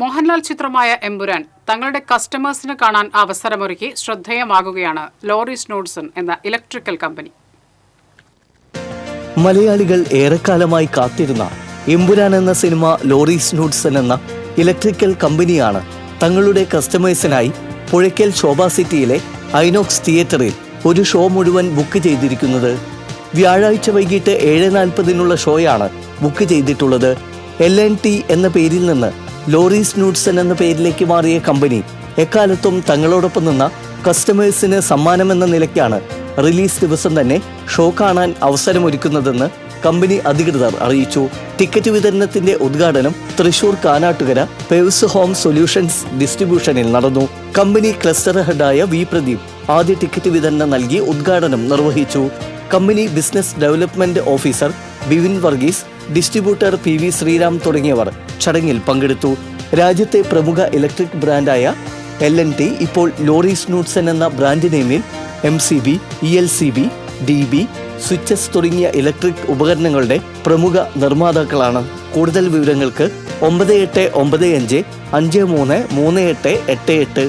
മോഹൻലാൽ ചിത്രമായ എമ്പുരാൻ തങ്ങളുടെ കസ്റ്റമേഴ്സിന് കാണാൻ അവസരമൊരുക്കി ശ്രദ്ധേയമാകുകയാണ് ലോറീസ് നോഡ്സൺ എന്ന ഇലക്ട്രിക്കൽ കമ്പനി. മലയാളികൾ ഏറെക്കാലമായി കാത്തിരുന്ന എമ്പുരാൻ എന്ന സിനിമ ലോറീസ് നോഡ്സൺ എന്ന ഇലക്ട്രിക്കൽ കമ്പനിയാണ് തങ്ങളുടെ കസ്റ്റമേഴ്സിനായി പുഴയ്ക്കൽ ശോഭ സിറ്റിയിലെ ഐനോക്സ് തിയേറ്ററിൽ ഒരു ഷോ മുഴുവൻ ബുക്ക് ചെയ്തിരിക്കുന്നത്. വ്യാഴാഴ്ച വൈകിട്ട് 7:40 ഷോയാണ് ബുക്ക് ചെയ്തിട്ടുള്ളത്. LNT എന്ന പേരിൽ നിന്ന് ലോറീസ് നോഡ്സൺ എന്ന പേരിലേക്ക് മാറിയ കമ്പനി എക്കാലത്തും തങ്ങളോടൊപ്പം നിന്ന കസ്റ്റമേഴ്സിന് സമ്മാനമെന്ന നിലയ്ക്കാണ് റിലീസ് ദിവസം തന്നെ ഷോ കാണാൻ അവസരമൊരുക്കുന്നതെന്ന് കമ്പനി അധികൃതർ അറിയിച്ചു. ടിക്കറ്റ് വിതരണത്തിന്റെ ഉദ്ഘാടനം Thrissur Kanattukara Paves home solutions ഡിസ്ട്രിബ്യൂഷനിൽ നടന്നു. കമ്പനി ക്ലസ്റ്റർ ഹെഡായ വി പ്രദീപ് ആദ്യ ടിക്കറ്റ് വിതരണം നൽകി ഉദ്ഘാടനം നിർവഹിച്ചു. Company business development officer Bivin Varghese, distributor PV Sreeram തുടങ്ങിയവർ ചടങ്ങിൽ പങ്കെടുത്തു. രാജ്യത്തെ പ്രമുഖ ഇലക്ട്രിക് ബ്രാൻഡായ LNT ഇപ്പോൾ ലോറീസ് നോഡ്സൺ എന്ന ബ്രാൻഡ് നെയിമിൽ MCB, ELCB, DB, സ്വിച്ചസ് തുടങ്ങിയ ഇലക്ട്രിക് ഉപകരണങ്ങളുടെ പ്രമുഖ നിർമ്മാതാക്കളാണ്. കൂടുതൽ വിവരങ്ങൾക്ക് 9895 533888